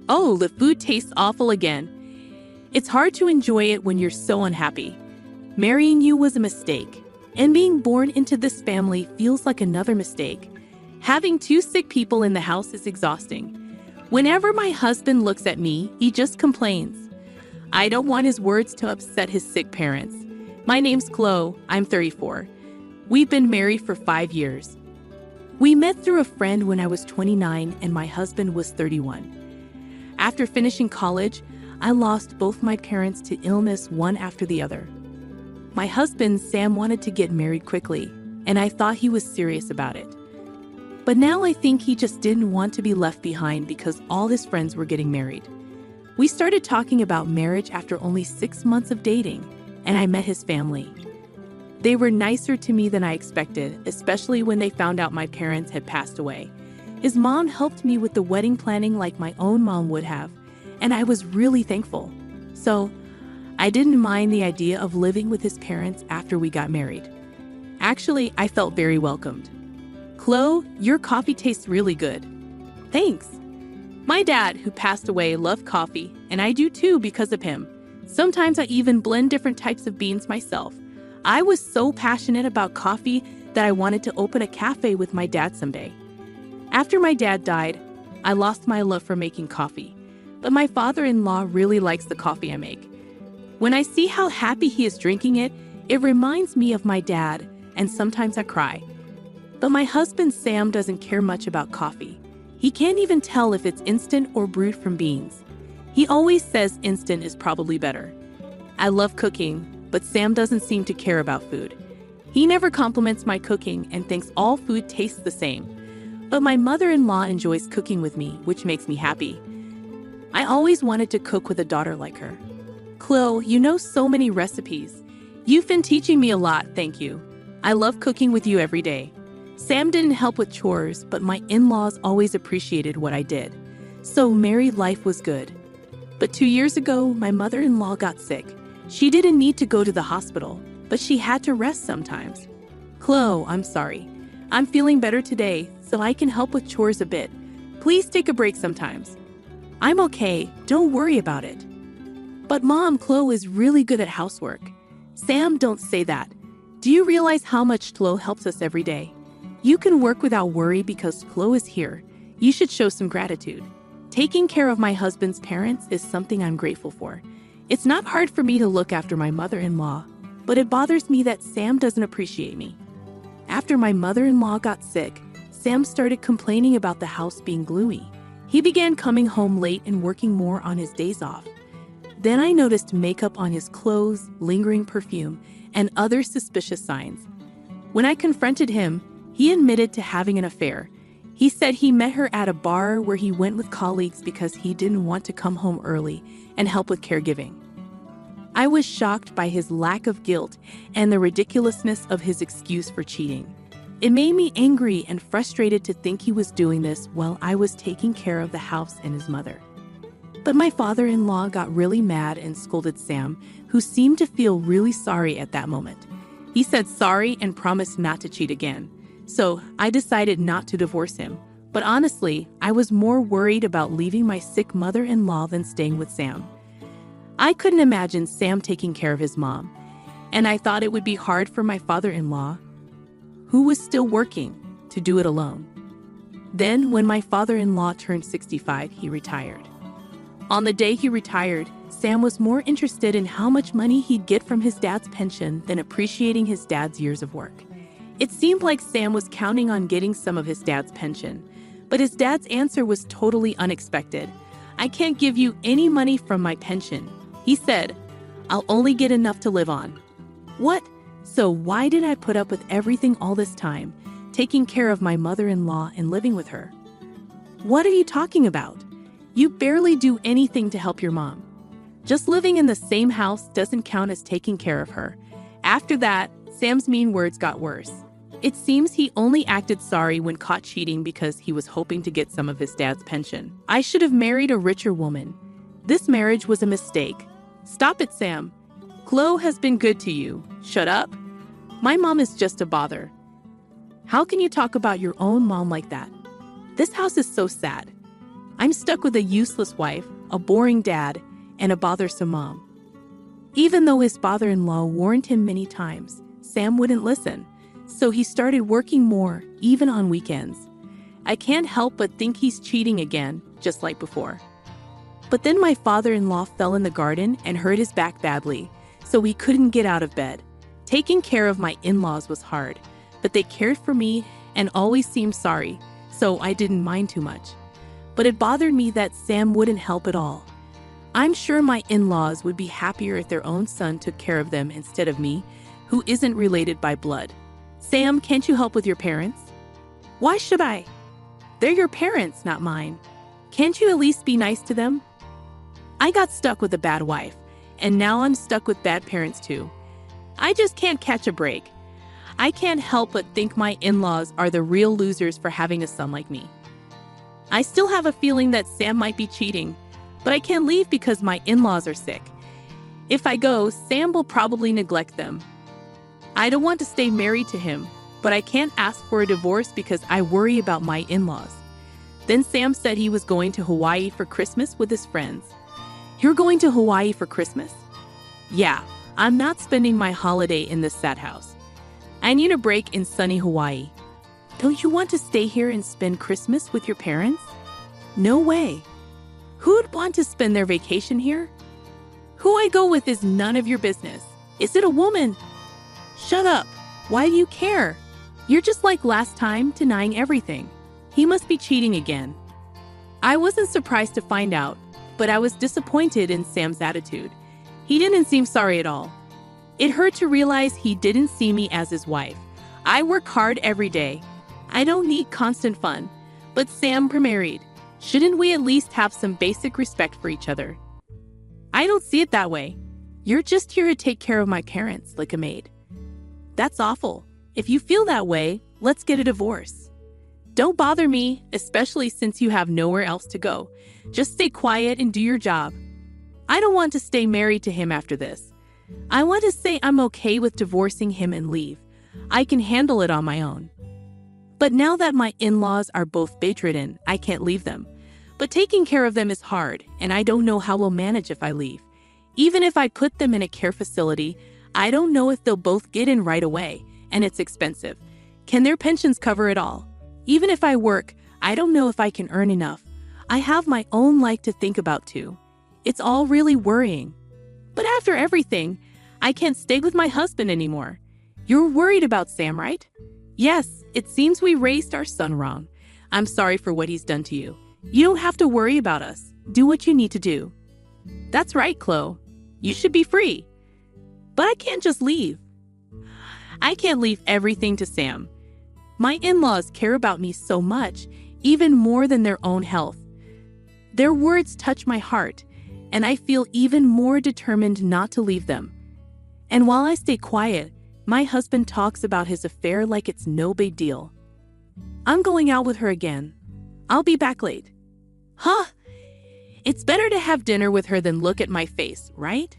Oh, the food tastes awful again. It's hard to enjoy it when you're so unhappy. Marrying you was a mistake, and being born into this family feels like another mistake. Having two sick people in the house is exhausting. Whenever my husband looks at me, he just complains. I don't want his words to upset his sick parents. My name's Chloe. I'm 34. We've been married for 5 years. We met through a friend when I was 29 and my husband was 31. After finishing college, I lost both my parents to illness one after the other. My husband, Sam, wanted to get married quickly, and I thought he was serious about it. But now I think he just didn't want to be left behind because all his friends were getting married. We started talking about marriage after only 6 months of dating, and I met his family. They were nicer to me than I expected, especially when they found out my parents had passed away. His mom helped me with the wedding planning like my own mom would have, and I was really thankful. So, I didn't mind the idea of living with his parents after we got married. Actually, I felt very welcomed. Chloe, your coffee tastes really good. Thanks. My dad, who passed away, loved coffee, and I do too because of him. Sometimes I even blend different types of beans myself. I was so passionate about coffee that I wanted to open a cafe with my dad someday. After my dad died, I lost my love for making coffee, but my father-in-law really likes the coffee I make. When I see how happy he is drinking it, it reminds me of my dad, and sometimes I cry. But my husband Sam doesn't care much about coffee. He can't even tell if it's instant or brewed from beans. He always says instant is probably better. I love cooking, but Sam doesn't seem to care about food. He never compliments my cooking and thinks all food tastes the same. But my mother-in-law enjoys cooking with me, which makes me happy. I always wanted to cook with a daughter like her. Chloe, you know so many recipes. You've been teaching me a lot, thank you. I love cooking with you every day. Sam didn't help with chores, but my in-laws always appreciated what I did. So married life was good. But 2 years ago, my mother-in-law got sick. She didn't need to go to the hospital, but she had to rest sometimes. Chloe, I'm sorry. I'm feeling better today, so I can help with chores a bit. Please take a break sometimes. I'm okay, don't worry about it. But Mom, Chloe is really good at housework. Sam, don't say that. Do you realize how much Chloe helps us every day? You can work without worry because Chloe is here. You should show some gratitude. Taking care of my husband's parents is something I'm grateful for. It's not hard for me to look after my mother-in-law, but it bothers me that Sam doesn't appreciate me. After my mother-in-law got sick, Sam started complaining about the house being gloomy. He began coming home late and working more on his days off. Then I noticed makeup on his clothes, lingering perfume, and other suspicious signs. When I confronted him, he admitted to having an affair. He said he met her at a bar where he went with colleagues because he didn't want to come home early and help with caregiving. I was shocked by his lack of guilt and the ridiculousness of his excuse for cheating. It made me angry and frustrated to think he was doing this while I was taking care of the house and his mother. But my father-in-law got really mad and scolded Sam, who seemed to feel really sorry at that moment. He said sorry and promised not to cheat again. So I decided not to divorce him. But honestly, I was more worried about leaving my sick mother-in-law than staying with Sam. I couldn't imagine Sam taking care of his mom, and I thought it would be hard for my father-in-law, who was still working, to do it alone. Then, when my father-in-law turned 65, he retired. On the day he retired, Sam was more interested in how much money he'd get from his dad's pension than appreciating his dad's years of work. It seemed like Sam was counting on getting some of his dad's pension, but his dad's answer was totally unexpected. I can't give you any money from my pension. He said, I'll only get enough to live on. What? So why did I put up with everything all this time, taking care of my mother-in-law and living with her? What are you talking about? You barely do anything to help your mom. Just living in the same house doesn't count as taking care of her. After that, Sam's mean words got worse. It seems he only acted sorry when caught cheating because he was hoping to get some of his dad's pension. I should have married a richer woman. This marriage was a mistake. Stop it, Sam. Chloe has been good to you. Shut up. My mom is just a bother. How can you talk about your own mom like that? This house is so sad. I'm stuck with a useless wife, a boring dad, and a bothersome mom. Even though his father-in-law warned him many times, Sam wouldn't listen, so he started working more, even on weekends. I can't help but think he's cheating again, just like before. But then my father-in-law fell in the garden and hurt his back badly, so he couldn't get out of bed. Taking care of my in-laws was hard, but they cared for me and always seemed sorry, so I didn't mind too much. But it bothered me that Sam wouldn't help at all. I'm sure my in-laws would be happier if their own son took care of them instead of me, who isn't related by blood. Sam, can't you help with your parents? Why should I? They're your parents, not mine. Can't you at least be nice to them? I got stuck with a bad wife, and now I'm stuck with bad parents too. I just can't catch a break. I can't help but think my in-laws are the real losers for having a son like me. I still have a feeling that Sam might be cheating, but I can't leave because my in-laws are sick. If I go, Sam will probably neglect them. I don't want to stay married to him, but I can't ask for a divorce because I worry about my in-laws. Then Sam said he was going to Hawaii for Christmas with his friends. You're going to Hawaii for Christmas? Yeah, I'm not spending my holiday in this sad house. I need a break in sunny Hawaii. Don't you want to stay here and spend Christmas with your parents? No way. Who'd want to spend their vacation here? Who I go with is none of your business. Is it a woman? Shut up. Why do you care? You're just like last time, denying everything. He must be cheating again. I wasn't surprised to find out, but I was disappointed in Sam's attitude. He didn't seem sorry at all. It hurt to realize he didn't see me as his wife. I work hard every day. I don't need constant fun. But Sam remarried. Shouldn't we at least have some basic respect for each other? I don't see it that way. You're just here to take care of my parents, like a maid. That's awful. If you feel that way, let's get a divorce. Don't bother me, especially since you have nowhere else to go. Just stay quiet and do your job. I don't want to stay married to him after this. I want to say I'm okay with divorcing him and leave. I can handle it on my own. But now that my in-laws are both bedridden, I can't leave them. But taking care of them is hard, and I don't know how we'll manage if I leave. Even if I put them in a care facility, I don't know if they'll both get in right away, and it's expensive. Can their pensions cover it all? Even if I work, I don't know if I can earn enough. I have my own life to think about too. It's all really worrying. But after everything, I can't stay with my husband anymore. You're worried about Sam, right? Yes, it seems we raised our son wrong. I'm sorry for what he's done to you. You don't have to worry about us. Do what you need to do. That's right, Chloe. You should be free. But I can't just leave. I can't leave everything to Sam. My in-laws care about me so much, even more than their own health. Their words touch my heart, and I feel even more determined not to leave them. And while I stay quiet, my husband talks about his affair like it's no big deal. I'm going out with her again. I'll be back late. Huh? It's better to have dinner with her than look at my face, right?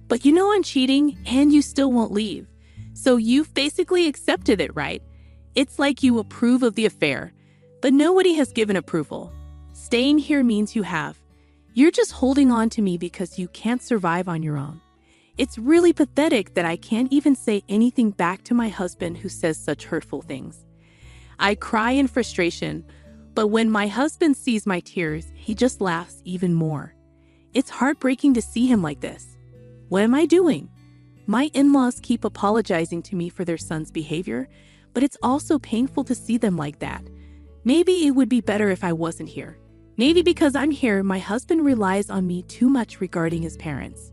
But you know I'm cheating, and you still won't leave. So you've basically accepted it, right? It's like you approve of the affair, but nobody has given approval. Staying here means you have. You're just holding on to me because you can't survive on your own. It's really pathetic that I can't even say anything back to my husband who says such hurtful things. I cry in frustration, but when my husband sees my tears, he just laughs even more. It's heartbreaking to see him like this. What am I doing? My in-laws keep apologizing to me for their son's behavior, but it's also painful to see them like that. Maybe it would be better if I wasn't here. Maybe because I'm here, my husband relies on me too much regarding his parents.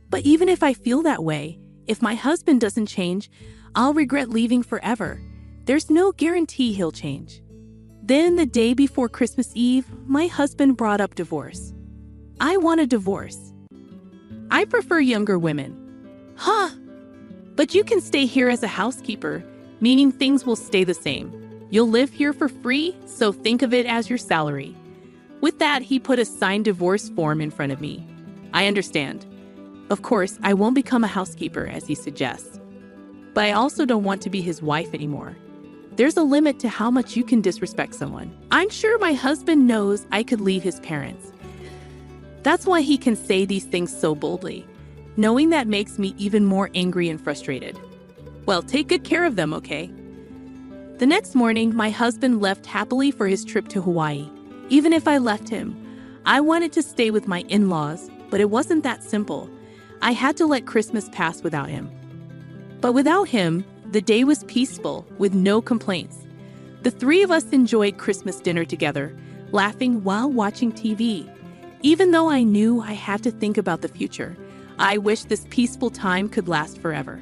But even if I feel that way, if my husband doesn't change, I'll regret leaving forever. There's no guarantee he'll change. Then the day before Christmas Eve, my husband brought up divorce. I want a divorce. I prefer younger women. Huh? But you can stay here as a housekeeper, meaning things will stay the same. You'll live here for free, so think of it as your salary. With that, he put a signed divorce form in front of me. I understand. Of course, I won't become a housekeeper, as he suggests. But I also don't want to be his wife anymore. There's a limit to how much you can disrespect someone. I'm sure my husband knows I could leave his parents. That's why he can say these things so boldly. Knowing that makes me even more angry and frustrated. Well, take good care of them, okay? The next morning, my husband left happily for his trip to Hawaii. Even if I left him, I wanted to stay with my in-laws, but it wasn't that simple. I had to let Christmas pass without him. But without him, the day was peaceful, with no complaints. The three of us enjoyed Christmas dinner together, laughing while watching TV. Even though I knew I had to think about the future, I wished this peaceful time could last forever.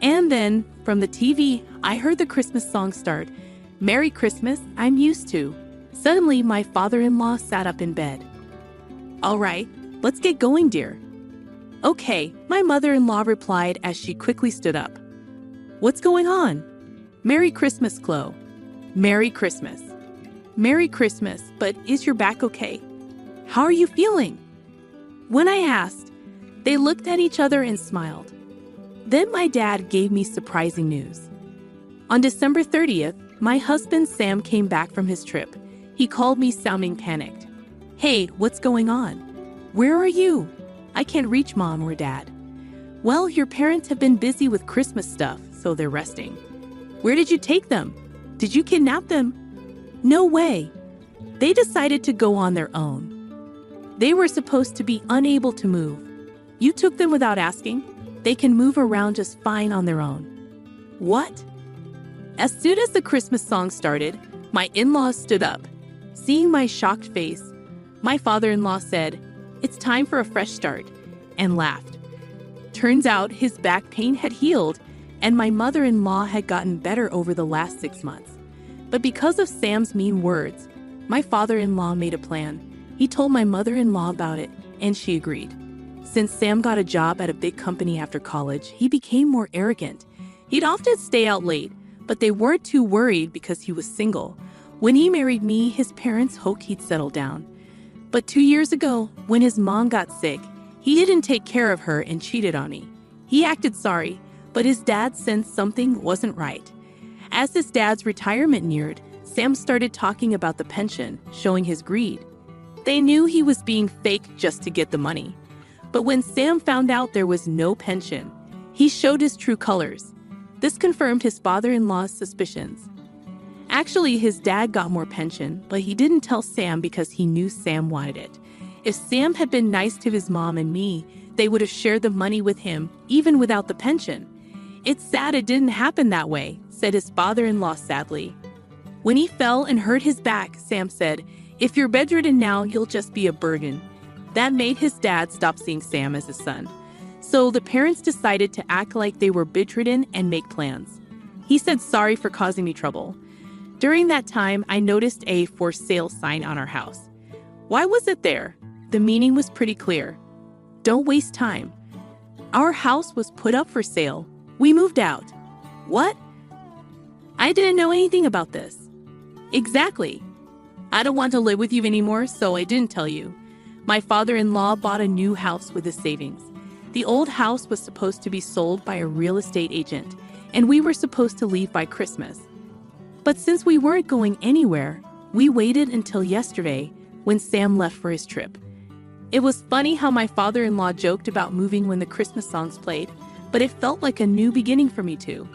And then, from the TV, I heard the Christmas song start. "Merry Christmas, I'm used to." Suddenly, my father-in-law sat up in bed. "All right, let's get going, dear." "Okay," my mother-in-law replied as she quickly stood up. "What's going on?" "Merry Christmas, Chloe." "Merry Christmas." "Merry Christmas, but is your back okay? How are you feeling?" When I asked, they looked at each other and smiled. Then my dad gave me surprising news. On December 30th, my husband Sam came back from his trip. He called me sounding panicked. "Hey, what's going on? Where are you? I can't reach Mom or Dad." "Well, your parents have been busy with Christmas stuff, so they're resting." "Where did you take them? Did you kidnap them?" "No way. They decided to go on their own. They were supposed to be unable to move. You took them without asking? They can move around just fine on their own." "What?" As soon as the Christmas song started, my in-laws stood up. Seeing my shocked face, my father-in-law said, "It's time for a fresh start," and laughed. Turns out his back pain had healed, and my mother-in-law had gotten better over the last 6 months. But because of Sam's mean words, my father-in-law made a plan. He told my mother-in-law about it, and she agreed. Since Sam got a job at a big company after college, he became more arrogant. He'd often stay out late, but they weren't too worried because he was single. When he married me, his parents hoped he'd settle down. But 2 years ago, when his mom got sick, he didn't take care of her and cheated on me. He acted sorry, but his dad sensed something wasn't right. As his dad's retirement neared, Sam started talking about the pension, showing his greed. They knew he was being fake just to get the money. But when Sam found out there was no pension, he showed his true colors. This confirmed his father-in-law's suspicions. Actually, his dad got more pension, but he didn't tell Sam because he knew Sam wanted it. If Sam had been nice to his mom and me, they would have shared the money with him, even without the pension. "It's sad it didn't happen that way," said his father-in-law sadly. When he fell and hurt his back, Sam said, "If you're bedridden now, you'll just be a burden." That made his dad stop seeing Sam as his son. So the parents decided to act like they were bedridden and make plans. He said sorry for causing me trouble. During that time, I noticed a "for sale" sign on our house. Why was it there? The meaning was pretty clear. Don't waste time. Our house was put up for sale. We moved out. What? I didn't know anything about this. Exactly. I don't want to live with you anymore, so I didn't tell you. My father-in-law bought a new house with his savings. The old house was supposed to be sold by a real estate agent, and we were supposed to leave by Christmas. But since we weren't going anywhere, we waited until yesterday when Sam left for his trip. It was funny how my father-in-law joked about moving when the Christmas songs played, but it felt like a new beginning for me too.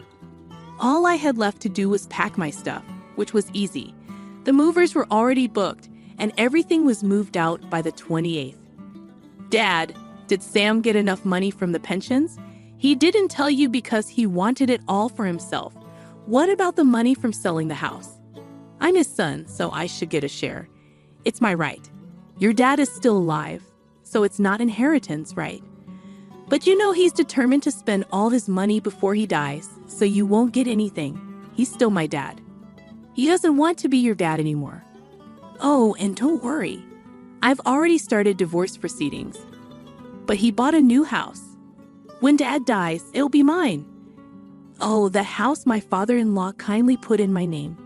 All I had left to do was pack my stuff, which was easy. The movers were already booked, and everything was moved out by the 28th. "Dad, did Sam get enough money from the pensions?" "He didn't tell you because he wanted it all for himself." "What about the money from selling the house?" "I'm his son, so I should get a share. It's my right." "Your dad is still alive, so it's not inheritance, right?" "But you know he's determined to spend all his money before he dies, so you won't get anything. He's still my dad." "He doesn't want to be your dad anymore." "Oh, and don't worry. I've already started divorce proceedings." "But he bought a new house. When Dad dies, it'll be mine." "Oh, the house my father-in-law kindly put in my name.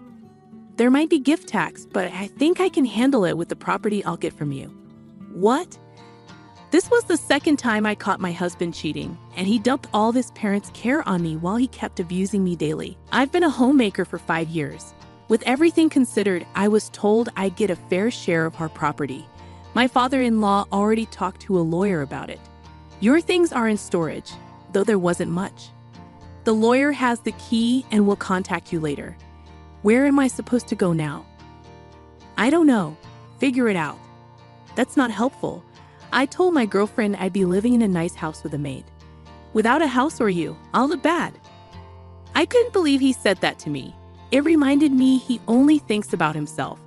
There might be gift tax, but I think I can handle it with the property I'll get from you." "What?" This was the second time I caught my husband cheating, and he dumped all of his parents' care on me while he kept abusing me daily. I've been a homemaker for 5 years. With everything considered, I was told I'd get a fair share of our property. My father-in-law already talked to a lawyer about it. Your things are in storage, though there wasn't much. The lawyer has the key and will contact you later. Where am I supposed to go now? I don't know. Figure it out. That's not helpful. I told my girlfriend I'd be living in a nice house with a maid. Without a house or you, I'll look bad. I couldn't believe he said that to me. It reminded me he only thinks about himself.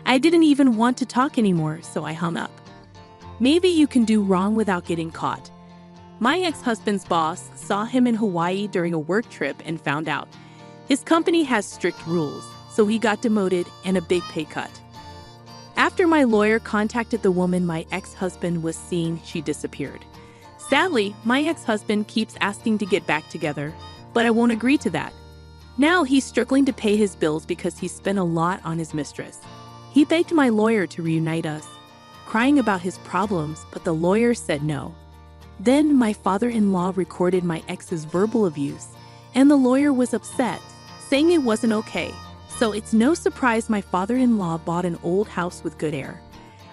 I didn't even want to talk anymore, so I hung up. Maybe you can do wrong without getting caught. My ex-husband's boss saw him in Hawaii during a work trip and found out. His company has strict rules, so he got demoted and a big pay cut. After my lawyer contacted the woman my ex-husband was seeing, she disappeared. Sadly, my ex-husband keeps asking to get back together, but I won't agree to that. Now he's struggling to pay his bills because he spent a lot on his mistress. He begged my lawyer to reunite us, crying about his problems, but the lawyer said no. Then my father-in-law recorded my ex's verbal abuse, and the lawyer was upset, saying it wasn't okay. So it's no surprise my father-in-law bought an old house with good air.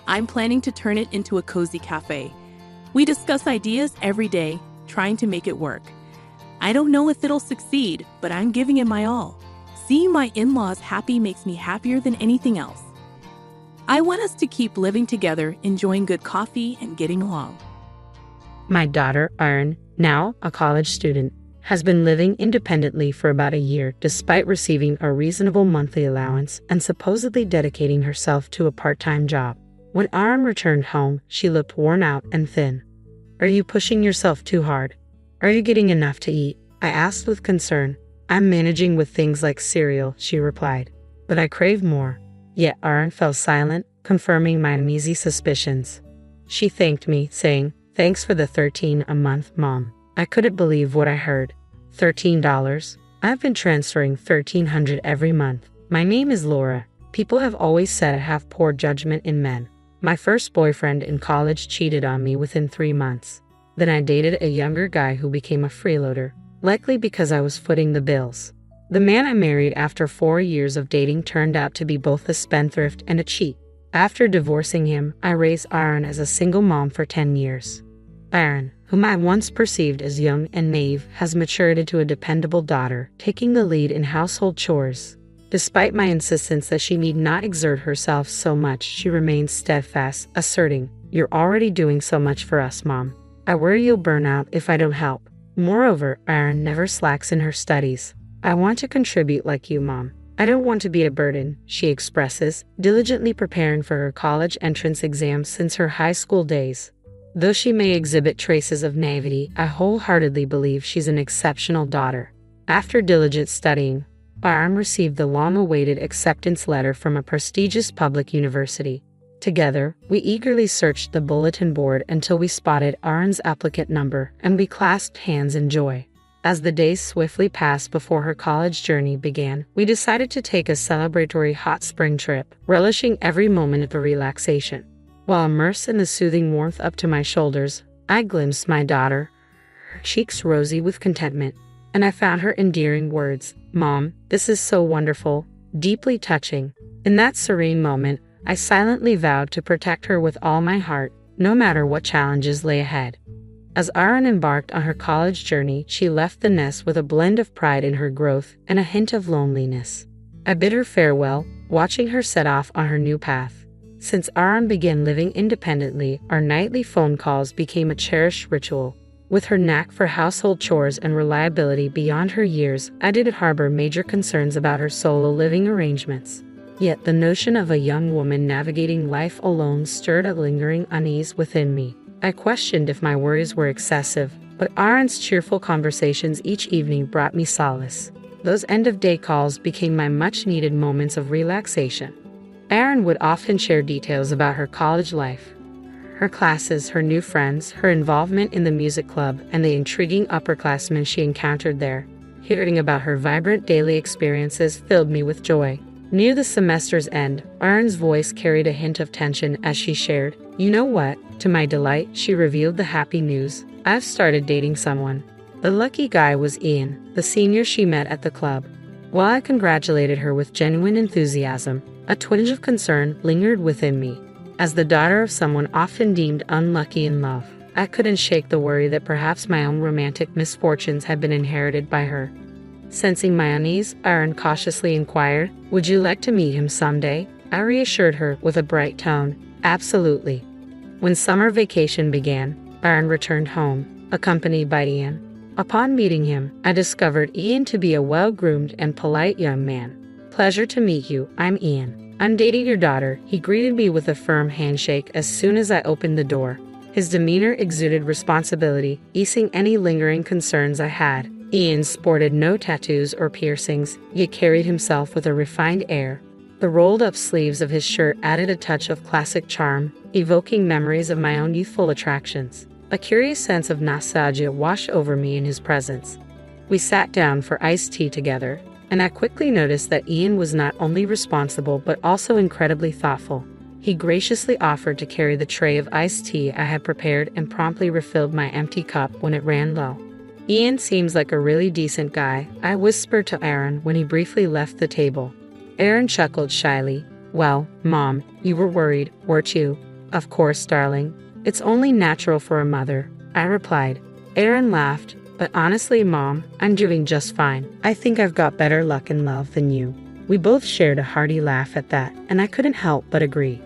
I'm planning to turn it into a cozy cafe. We discuss ideas every day, trying to make it work. I don't know if it'll succeed, but I'm giving it my all. Seeing my in-laws happy makes me happier than anything else. I want us to keep living together, enjoying good coffee and getting along. My daughter, Erin, now a college student, has been living independently for about a year despite receiving a reasonable monthly allowance and supposedly dedicating herself to a part-time job. When Erin returned home, she looked worn out and thin. "Are you pushing yourself too hard? Are you getting enough to eat?" I asked with concern. "I'm managing with things like cereal," she replied. "But I crave more." Yet Erin fell silent, confirming my uneasy suspicions. She thanked me, saying, "Thanks for the $13 a month, Mom." I couldn't believe what I heard. $13? I've been transferring $1,300 every month. My name is Laura. People have always said I have poor judgment in men. My first boyfriend in college cheated on me within 3 months. Then I dated a younger guy who became a freeloader, likely because I was footing the bills. The man I married after 4 years of dating turned out to be both a spendthrift and a cheat. After divorcing him, I raised Erin as a single mom for 10 years. Erin, whom I once perceived as young and naive, has matured into a dependable daughter, taking the lead in household chores. Despite my insistence that she need not exert herself so much, she remains steadfast, asserting, "You're already doing so much for us, Mom. I worry you'll burn out if I don't help." Moreover, Erin never slacks in her studies. "I want to contribute like you, Mom. I don't want to be a burden," she expresses, diligently preparing for her college entrance exams since her high school days. Though she may exhibit traces of naivety, I wholeheartedly believe she's an exceptional daughter. After diligent studying, Erin received the long-awaited acceptance letter from a prestigious public university. Together, we eagerly searched the bulletin board until we spotted Erin's applicant number, and we clasped hands in joy. As the days swiftly passed before her college journey began, we decided to take a celebratory hot spring trip, relishing every moment of the relaxation. While immersed in the soothing warmth up to my shoulders, I glimpsed my daughter, her cheeks rosy with contentment, and I found her endearing words, "Mom, this is so wonderful," deeply touching. In that serene moment, I silently vowed to protect her with all my heart, no matter what challenges lay ahead. As Erin embarked on her college journey, she left the nest with a blend of pride in her growth and a hint of loneliness. I bid her farewell, watching her set off on her new path. Since Erin began living independently, our nightly phone calls became a cherished ritual. With her knack for household chores and reliability beyond her years, I didn't harbor major concerns about her solo living arrangements. Yet the notion of a young woman navigating life alone stirred a lingering unease within me. I questioned if my worries were excessive, but Erin's cheerful conversations each evening brought me solace. Those end-of-day calls became my much-needed moments of relaxation. Erin would often share details about her college life, her classes, her new friends, her involvement in the music club, and the intriguing upperclassmen she encountered there. Hearing about her vibrant daily experiences filled me with joy. Near the semester's end, Aaron's voice carried a hint of tension as she shared, "You know what?" To my delight, she revealed the happy news. "I've started dating someone." The lucky guy was Ian, the senior she met at the club. While I congratulated her with genuine enthusiasm, a twinge of concern lingered within me. As the daughter of someone often deemed unlucky in love, I couldn't shake the worry that perhaps my own romantic misfortunes had been inherited by her. Sensing my unease, Aaron cautiously inquired, "Would you like to meet him someday?" I reassured her with a bright tone, "Absolutely." When summer vacation began, Aaron returned home, accompanied by Ian. Upon meeting him, I discovered Ian to be a well-groomed and polite young man. "Pleasure to meet you, I'm Ian. I'm dating your daughter." He greeted me with a firm handshake as soon as I opened the door. His demeanor exuded responsibility, easing any lingering concerns I had. Ian sported no tattoos or piercings, yet carried himself with a refined air. The rolled-up sleeves of his shirt added a touch of classic charm, evoking memories of my own youthful attractions. A curious sense of nostalgia washed over me in his presence. We sat down for iced tea together, and I quickly noticed that Ian was not only responsible but also incredibly thoughtful. He graciously offered to carry the tray of iced tea I had prepared and promptly refilled my empty cup when it ran low. "Ian seems like a really decent guy," I whispered to Aaron when he briefly left the table. Aaron chuckled shyly. "Well, Mom, you were worried, weren't you?" "Of course, darling. It's only natural for a mother," I replied. Aaron laughed, "But honestly, Mom, I'm doing just fine. I think I've got better luck in love than you." We both shared a hearty laugh at that, and I couldn't help but agree.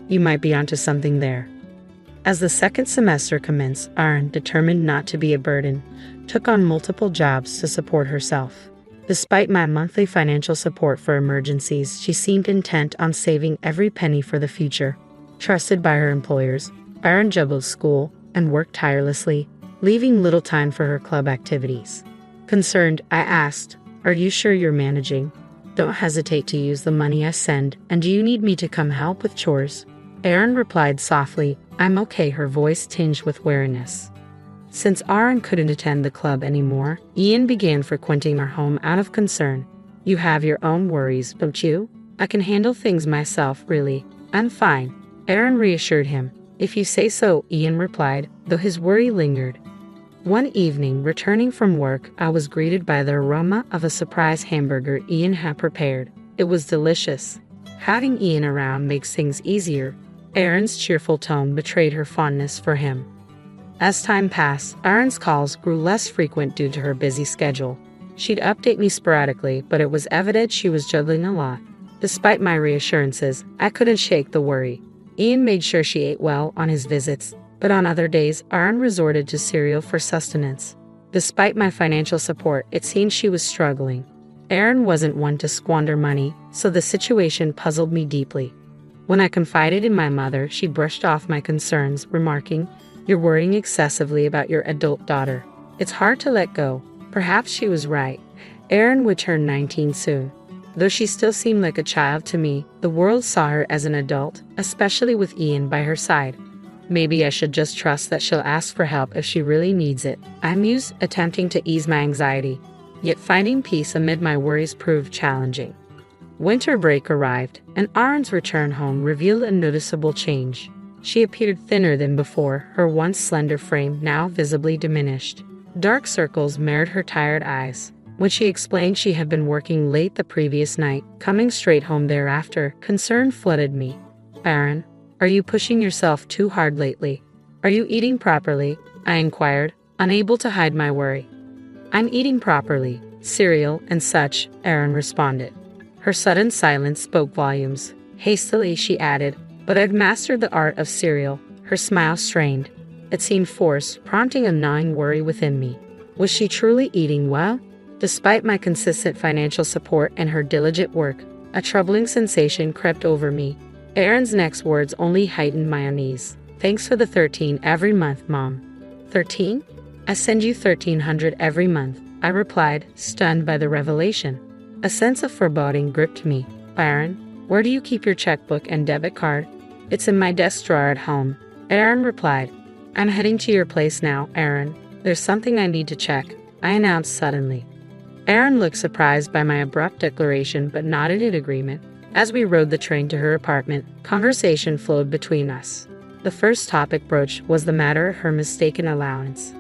You might be onto something there. As the second semester commenced, Aaron, determined not to be a burden, took on multiple jobs to support herself. Despite my monthly financial support for emergencies, she seemed intent on saving every penny for the future. Trusted by her employers, Aaron juggled school and worked tirelessly, leaving little time for her club activities. Concerned, I asked, "Are you sure you're managing? Don't hesitate to use the money I send, and do you need me to come help with chores?" Aaron replied softly, "I'm okay," her voice tinged with wariness. Since Aaron couldn't attend the club anymore, Ian began frequenting our home out of concern. "You have your own worries, don't you? I can handle things myself, really. I'm fine." Aaron reassured him. "If you say so," Ian replied, though his worry lingered. One evening, returning from work, I was greeted by the aroma of a surprise hamburger Ian had prepared. It was delicious. Having Ian around makes things easier. Aaron's cheerful tone betrayed her fondness for him. As time passed, Aaron's calls grew less frequent due to her busy schedule. She'd update me sporadically, but it was evident she was juggling a lot. Despite my reassurances, I couldn't shake the worry. Ian made sure she ate well on his visits, but on other days, Aaron resorted to cereal for sustenance. Despite my financial support, it seemed she was struggling. Aaron wasn't one to squander money, so the situation puzzled me deeply. When I confided in my mother, she brushed off my concerns, remarking, "You're worrying excessively about your adult daughter. It's hard to let go." Perhaps she was right. Aaron would turn 19 soon. Though she still seemed like a child to me, the world saw her as an adult, especially with Ian by her side. Maybe I should just trust that she'll ask for help if she really needs it, I mused, attempting to ease my anxiety. Yet finding peace amid my worries proved challenging. Winter break arrived, and Aaron's return home revealed a noticeable change. She appeared thinner than before, her once slender frame now visibly diminished. Dark circles mirrored her tired eyes. When she explained she had been working late the previous night, coming straight home thereafter, concern flooded me. "Aaron, are you pushing yourself too hard lately? Are you eating properly?" I inquired, unable to hide my worry. "I'm eating properly, cereal and such," Aaron responded. Her sudden silence spoke volumes. Hastily, she added, "But I've mastered the art of cereal." Her smile strained. It seemed forced, prompting a gnawing worry within me. Was she truly eating well? Despite my consistent financial support and her diligent work, a troubling sensation crept over me. Aaron's next words only heightened my unease. "Thanks for the $13 every month, Mom." "$13? I send you $1,300 every month," I replied, stunned by the revelation. A sense of foreboding gripped me. "Aaron, where do you keep your checkbook and debit card?" "It's in my desk drawer at home," Aaron replied. "I'm heading to your place now, Aaron. There's something I need to check," I announced suddenly. Aaron looked surprised by my abrupt declaration but nodded in agreement. As we rode the train to her apartment, conversation flowed between us. The first topic broached was the matter of her mistaken allowance.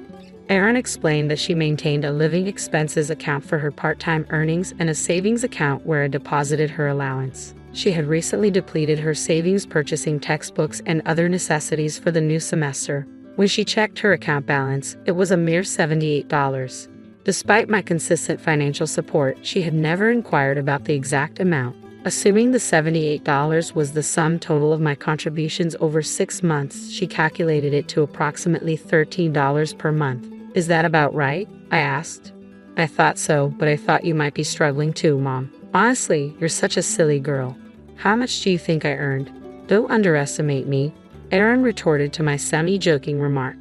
Erin explained that she maintained a living expenses account for her part-time earnings and a savings account where I deposited her allowance. She had recently depleted her savings purchasing textbooks and other necessities for the new semester. When she checked her account balance, it was a mere $78. Despite my consistent financial support, she had never inquired about the exact amount. Assuming the $78 was the sum total of my contributions over 6 months, she calculated it to approximately $13 per month. "Is that about right?" I asked. "I thought so, but I thought you might be struggling too, Mom. Honestly, you're such a silly girl. How much do you think I earned?" "Don't underestimate me," Erin retorted to my semi-joking remark.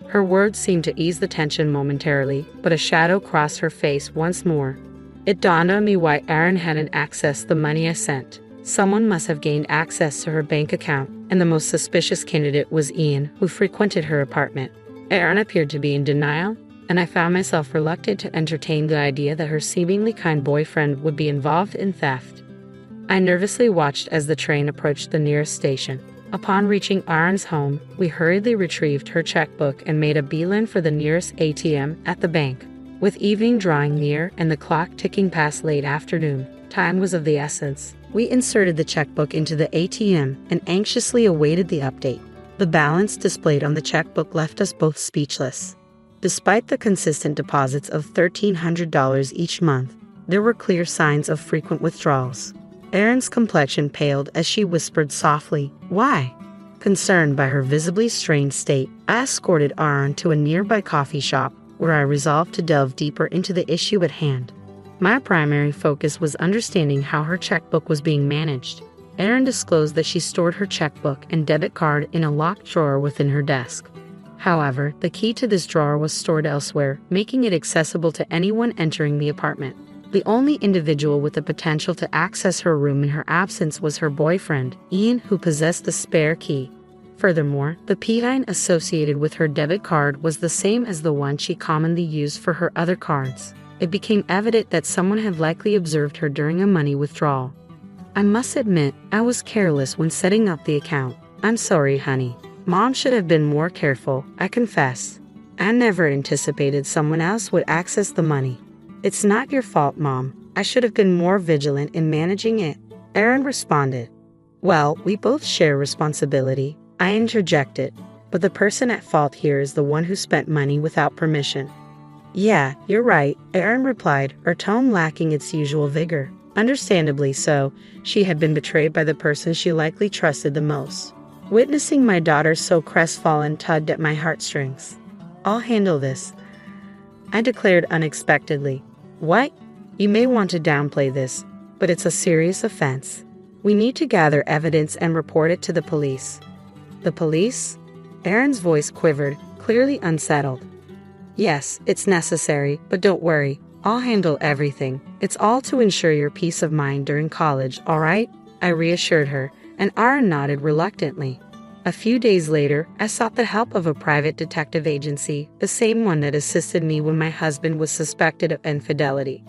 Her words seemed to ease the tension momentarily, but a shadow crossed her face once more. It dawned on me why Erin hadn't accessed the money I sent. Someone must have gained access to her bank account, and the most suspicious candidate was Ian, who frequented her apartment. Erin appeared to be in denial, and I found myself reluctant to entertain the idea that her seemingly kind boyfriend would be involved in theft. I nervously watched as the train approached the nearest station. Upon reaching Erin's home, we hurriedly retrieved her checkbook and made a beeline for the nearest ATM at the bank. With evening drawing near and the clock ticking past late afternoon, time was of the essence. We inserted the checkbook into the ATM and anxiously awaited the update. The balance displayed on the checkbook left us both speechless. Despite the consistent deposits of $1,300 each month, there were clear signs of frequent withdrawals. Erin's complexion paled as she whispered softly, "Why?" Concerned by her visibly strained state, I escorted Erin to a nearby coffee shop where I resolved to delve deeper into the issue at hand. My primary focus was understanding how her checkbook was being managed. Erin disclosed that she stored her checkbook and debit card in a locked drawer within her desk. However, the key to this drawer was stored elsewhere, making it accessible to anyone entering the apartment. The only individual with the potential to access her room in her absence was her boyfriend, Ian, who possessed the spare key. Furthermore, the PIN associated with her debit card was the same as the one she commonly used for her other cards. It became evident that someone had likely observed her during a money withdrawal. "I must admit, I was careless when setting up the account. I'm sorry, honey. Mom should have been more careful, I confess. I never anticipated someone else would access the money." "It's not your fault, Mom. I should have been more vigilant in managing it," Erin responded. "Well, we both share responsibility," I interjected, "but the person at fault here is the one who spent money without permission." "Yeah, you're right," Erin replied, her tone lacking its usual vigor. Understandably so, she had been betrayed by the person she likely trusted the most. Witnessing my daughter so crestfallen tugged at my heartstrings. "I'll handle this," I declared unexpectedly. "What? You may want to downplay this, but it's a serious offense. We need to gather evidence and report it to the police." "The police?" Erin's voice quivered, clearly unsettled. "Yes, it's necessary, but don't worry. I'll handle everything. It's all to ensure your peace of mind during college, all right?" I reassured her, and Erin nodded reluctantly. A few days later, I sought the help of a private detective agency, the same one that assisted me when my husband was suspected of infidelity.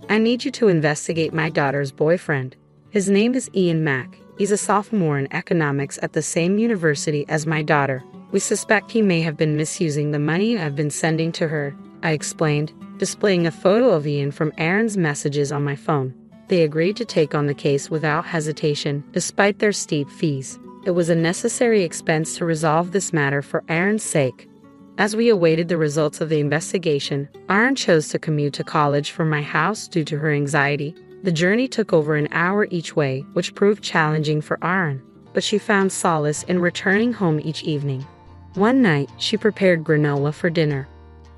"I need you to investigate my daughter's boyfriend. His name is Ian Mack. He's a sophomore in economics at the same university as my daughter. We suspect he may have been misusing the money I've been sending to her," I explained, displaying a photo of Ian from Erin's messages on my phone. They agreed to take on the case without hesitation, despite their steep fees. It was a necessary expense to resolve this matter for Erin's sake. As we awaited the results of the investigation, Erin chose to commute to college from my house due to her anxiety. The journey took over an hour each way, which proved challenging for Erin, but she found solace in returning home each evening. One night, she prepared granola for dinner.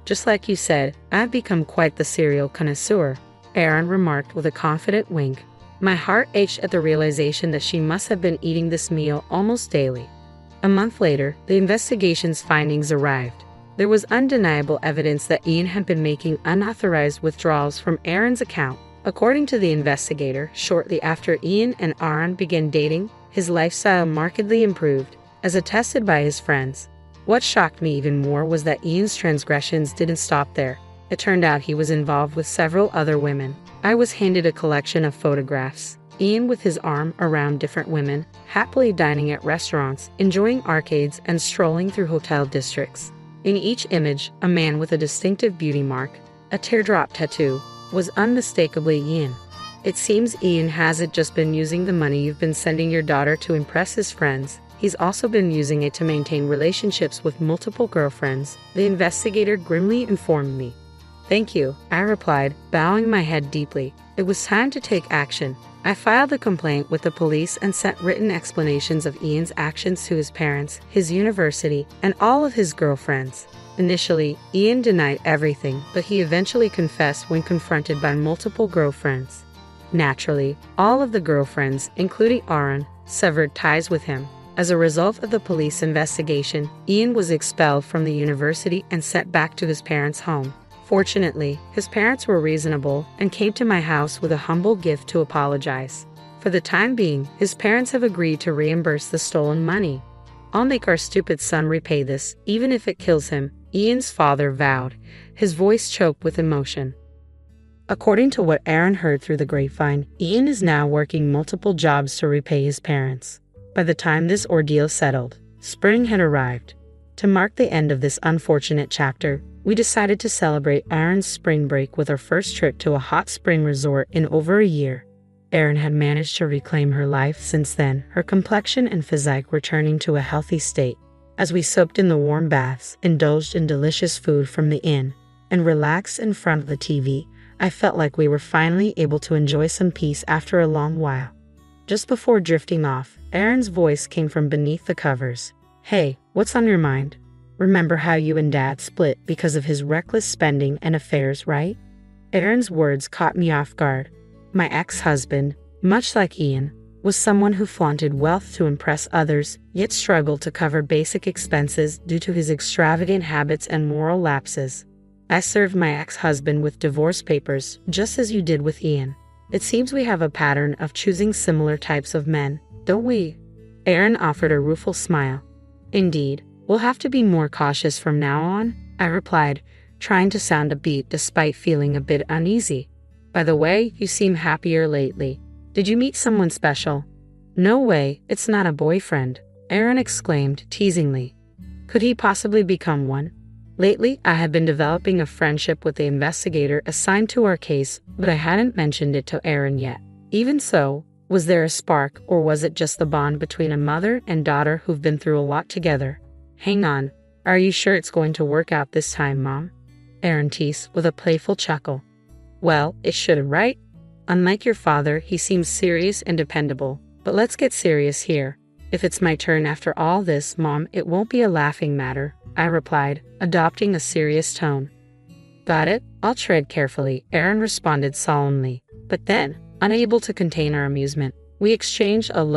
"Just like you said, I've become quite the cereal connoisseur," Erin remarked with a confident wink. My heart ached at the realization that she must have been eating this meal almost daily. A month later, the investigation's findings arrived. There was undeniable evidence that Ian had been making unauthorized withdrawals from Erin's account. According to the investigator, shortly after Ian and Erin began dating, his lifestyle markedly improved, as attested by his friends. What shocked me even more was that Ian's transgressions didn't stop there. It turned out he was involved with several other women. I was handed a collection of photographs, Ian with his arm around different women, happily dining at restaurants, enjoying arcades, and strolling through hotel districts. In each image, a man with a distinctive beauty mark, a teardrop tattoo, was unmistakably Ian. It seems Ian hasn't just been using the money you've been sending your daughter to impress his friends, he's also been using it to maintain relationships with multiple girlfriends, the investigator grimly informed me. Thank you, I replied, bowing my head deeply. It was time to take action. I filed a complaint with the police and sent written explanations of Ian's actions to his parents, his university, and all of his girlfriends. Initially, Ian denied everything, but he eventually confessed when confronted by multiple girlfriends. Naturally, all of the girlfriends, including Aaron, severed ties with him. As a result of the police investigation, Ian was expelled from the university and sent back to his parents' home. Fortunately, his parents were reasonable and came to my house with a humble gift to apologize. For the time being, his parents have agreed to reimburse the stolen money. I'll make our stupid son repay this, even if it kills him, Ian's father vowed, his voice choked with emotion. According to what Aaron heard through the grapevine, Ian is now working multiple jobs to repay his parents. By the time this ordeal settled, spring had arrived. To mark the end of this unfortunate chapter, we decided to celebrate Aaron's spring break with our first trip to a hot spring resort in over a year. Erin had managed to reclaim her life since then, her complexion and physique returning to a healthy state. As we soaked in the warm baths, indulged in delicious food from the inn, and relaxed in front of the TV, I felt like we were finally able to enjoy some peace after a long while. Just before drifting off, Erin's voice came from beneath the covers. Hey, what's on your mind? Remember how you and Dad split because of his reckless spending and affairs, right? Erin's words caught me off guard. My ex-husband, much like Ian, was someone who flaunted wealth to impress others, yet struggled to cover basic expenses due to his extravagant habits and moral lapses. I served my ex-husband with divorce papers, just as you did with Ian. It seems we have a pattern of choosing similar types of men, don't we? Erin offered a rueful smile. Indeed, we'll have to be more cautious from now on, I replied, trying to sound upbeat despite feeling a bit uneasy. By the way, you seem happier lately. Did you meet someone special? No way, it's not a boyfriend, Erin exclaimed teasingly. Could he possibly become one? Lately, I have been developing a friendship with the investigator assigned to our case, but I hadn't mentioned it to Erin yet. Even so, was there a spark, or was it just the bond between a mother and daughter who've been through a lot together? Hang on, are you sure it's going to work out this time, Mom? Erin teased with a playful chuckle. Well, it should, right? Unlike your father, he seems serious and dependable. But let's get serious here. If it's my turn after all this, Mom, it won't be a laughing matter, I replied, adopting a serious tone. Got it? I'll tread carefully, Erin responded solemnly. But then, unable to contain our amusement, we exchanged a look